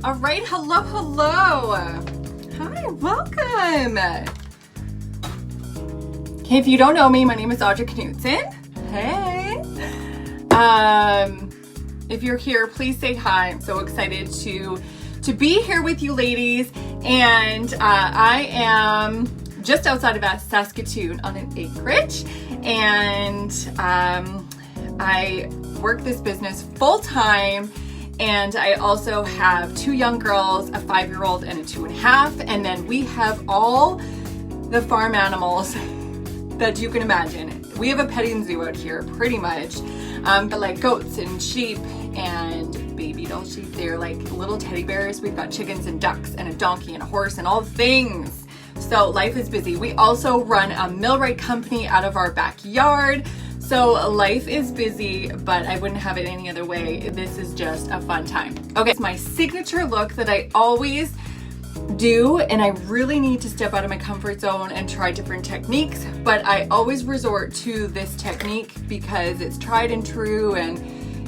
All right, hello. Hi, welcome. Okay, if you don't know me, my name is Audrey Knutson. Hey. If you're here, please say hi. I'm so excited to be here with you ladies. And I am just outside of Saskatoon on an acreage. And I work this business full time. And I also have 2 young girls, a 5-year-old and a 2.5. And then we have all the farm animals that you can imagine. We have a petting zoo out here, pretty much. But like goats and sheep and baby doll sheep. They're like little teddy bears. We've got chickens and ducks and a donkey and a horse and all things. So life is busy. We also run a millwright company out of our backyard. So life is busy, but I wouldn't have it any other way. This is just a fun time. Okay, it's my signature look that I always do, and I really need to step out of my comfort zone and try different techniques, but I always resort to this technique because it's tried and true and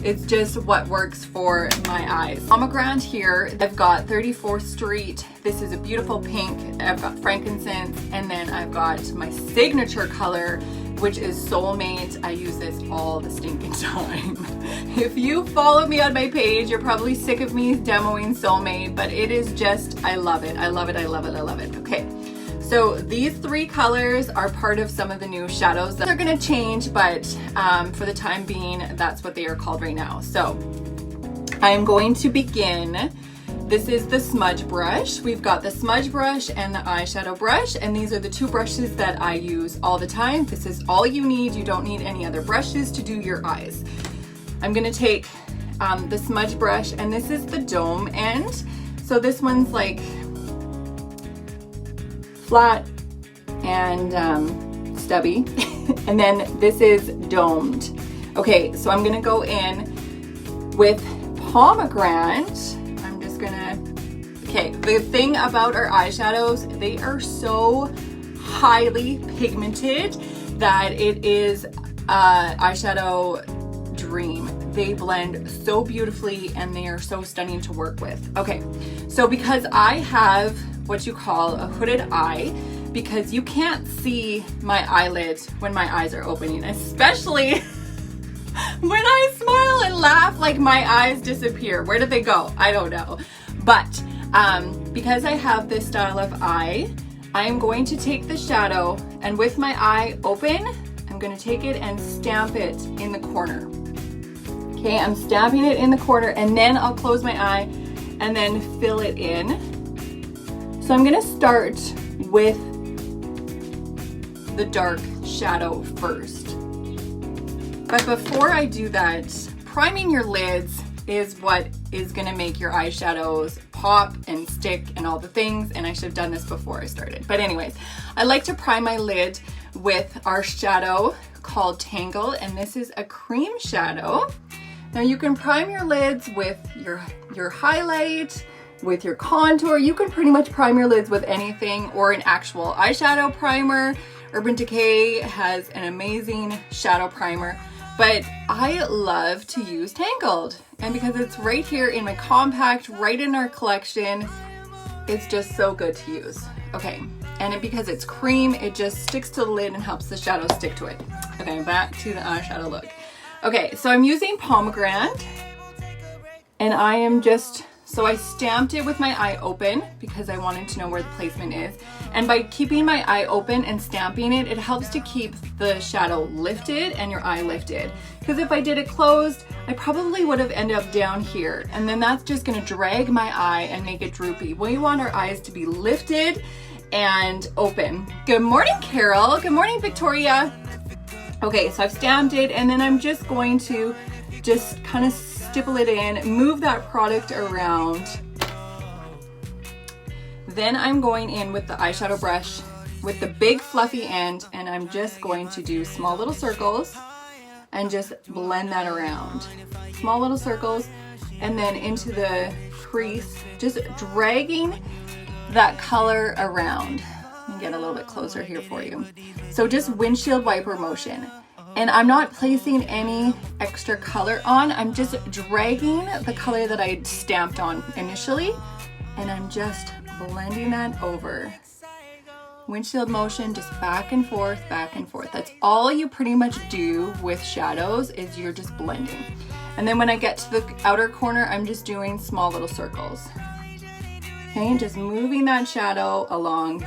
it's just what works for my eyes. Pomegranate here, I've got 34th Street. This is a beautiful pink. I've got frankincense, and then I've got my signature color, which is Soulmate. I use this all the stinking time. If you follow me on my page, you're probably sick of me demoing Soulmate, but it is just, I love it. I love it, I love it, I love it. Okay, so these 3 colors are part of some of the new shadows that are gonna change, but for the time being, that's what they are called right now. So I'm going to begin. This is the smudge brush. We've got the smudge brush and the eyeshadow brush, and these are the 2 brushes that I use all the time. This is all you need. You don't need any other brushes to do your eyes. I'm gonna take the smudge brush, and this is the dome end. So this one's like flat and stubby, and then this is domed. Okay, so I'm gonna go in with pomegranate. Okay, the thing about our eyeshadows, they are so highly pigmented that it is eyeshadow dream. They blend so beautifully and they are so stunning to work with. Okay, so because I have what you call a hooded eye, because you can't see my eyelids when my eyes are opening, especially when I smile and laugh, like my eyes disappear. Where do they go? I don't know. But because I have this style of eye, I'm going to take the shadow, and with my eye open, I'm going to take it and stamp it in the corner. Okay, I'm stamping it in the corner, and then I'll close my eye and then fill it in. So I'm going to start with the dark shadow first. But before I do that, priming your lids is what is gonna make your eyeshadows pop and stick and all the things, and I should have done this before I started. But anyways, I like to prime my lid with our shadow called Tangle, and this is a cream shadow. Now you can prime your lids with your highlight, with your contour. You can pretty much prime your lids with anything, or an actual eyeshadow primer. Urban Decay has an amazing shadow primer. But I love to use Tangled, and because it's right here in my compact, right in our collection, it's just so good to use. Okay, and because it's cream, it just sticks to the lid and helps the shadow stick to it. Okay, back to the eyeshadow look. Okay, so I'm using pomegranate, and I am just, so I stamped it with my eye open because I wanted to know where the placement is. And by keeping my eye open and stamping it, it helps to keep the shadow lifted and your eye lifted. Because if I did it closed, I probably would have ended up down here. And then that's just gonna drag my eye and make it droopy. We want our eyes to be lifted and open. Good morning, Carol. Good morning, Victoria. Okay, so I've stamped it, and then I'm just going to just kind of stipple it in, move that product around. Then I'm going in with the eyeshadow brush with the big fluffy end, and I'm just going to do small little circles and just blend that around. Small little circles, and then into the crease, just dragging that color around. Let me get a little bit closer here for you. So just windshield wiper motion. And I'm not placing any extra color on. I'm just dragging the color that I stamped on initially, and I'm just blending that over. Windshield motion, just back and forth, back and forth. That's all you pretty much do with shadows, is you're just blending. And then when I get to the outer corner, I'm just doing small little circles. Okay, and just moving that shadow along.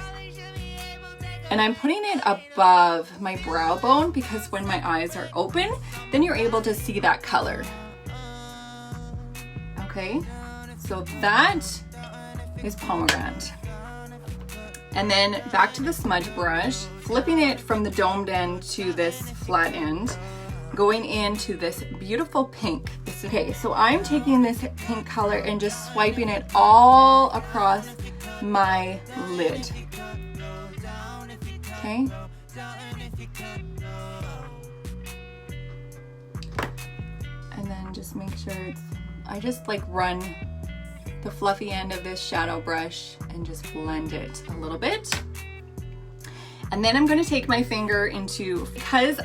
And I'm putting it above my brow bone because when my eyes are open, then you're able to see that color. Okay, so that is pomegranate. And then back to the smudge brush, flipping it from the domed end to this flat end, going into this beautiful pink. Okay, so I'm taking this pink color and just swiping it all across my lid. Okay. And then just make sure I just like run the fluffy end of this shadow brush and just blend it a little bit. And then I'm going to take my finger into, because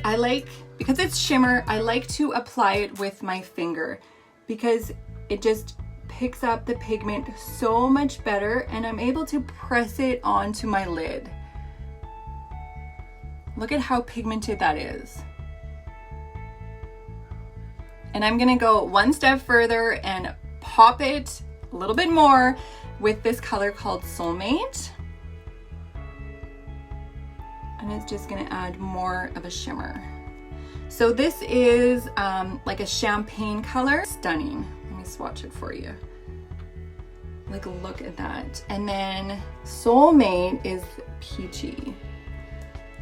it's shimmer, I like to apply it with my finger because it just picks up the pigment so much better, and I'm able to press it onto my lid. Look at how pigmented that is. And I'm going to go one step further and pop it a little bit more with this color called Soulmate. And it's just gonna add more of a shimmer. So this is like a champagne color. Stunning. Let me swatch it for you. Like, look at that. And then Soulmate is peachy.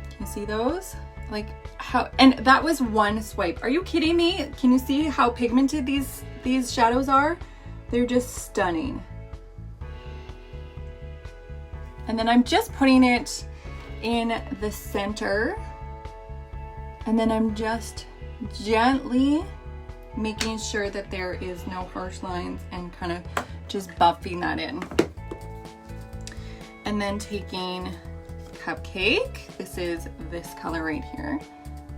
Can you see those? Like how, and that was one swipe. Are you kidding me? Can you see how pigmented these shadows are? They're just stunning. And then I'm just putting it in the center, and then I'm just gently making sure that there is no harsh lines and kind of just buffing that in. And then taking Cupcake, this is this color right here,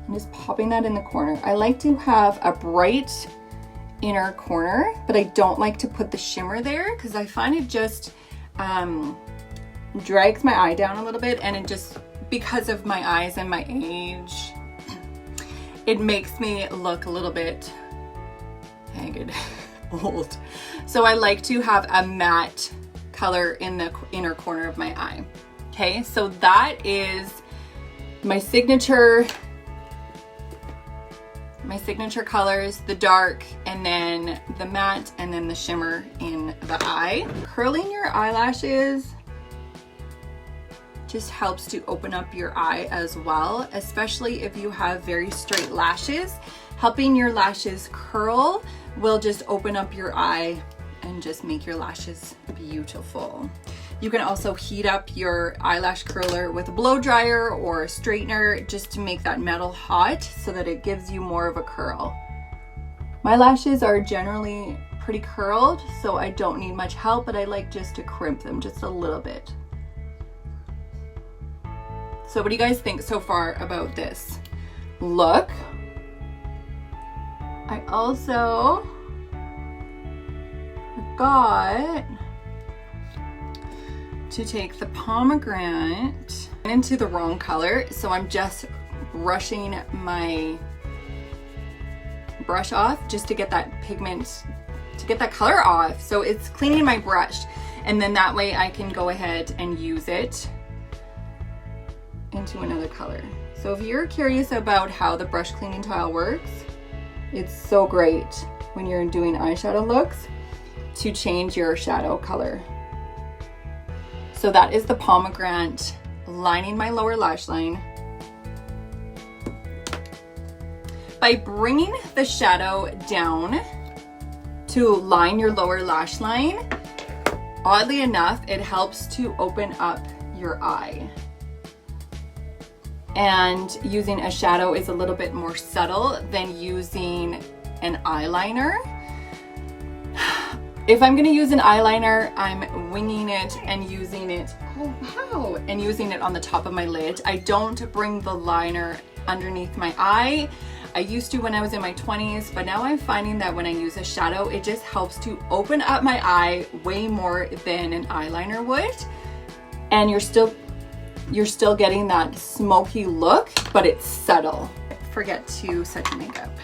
and just popping that in the corner. I like to have a bright inner corner, but I don't like to put the shimmer there because I find it just drags my eye down a little bit, and it just, because of my eyes and my age, it makes me look a little bit haggard, old. So I like to have a matte color in the inner corner of my eye. Okay, so that is my signature colors, the dark, and then the matte, and then the shimmer in the eye. Curling your eyelashes just helps to open up your eye as well, especially if you have very straight lashes. Helping your lashes curl will just open up your eye and just make your lashes beautiful. You can also heat up your eyelash curler with a blow dryer or a straightener just to make that metal hot so that it gives you more of a curl. My lashes are generally pretty curled, so I don't need much help, but I like just to crimp them just a little bit. So what do you guys think so far about this look? I also forgot to take the pomegranate into the wrong color, so I'm just brushing my brush off just to get that pigment, to get that color off. So it's cleaning my brush, and then that way I can go ahead and use it into another color. So if you're curious about how the brush cleaning tile works, it's so great when you're doing eyeshadow looks to change your shadow color. So that is the pomegranate lining my lower lash line. By bringing the shadow down to line your lower lash line, oddly enough, it helps to open up your eye. And using a shadow is a little bit more subtle than using an eyeliner. If I'm gonna use an eyeliner, I'm winging it and using it, oh wow, and using it on the top of my lid. I don't bring the liner underneath my eye. I used to when I was in my 20s, but now I'm finding that when I use a shadow, it just helps to open up my eye way more than an eyeliner would. And you're still getting that smoky look, but it's subtle. Forget to set your makeup.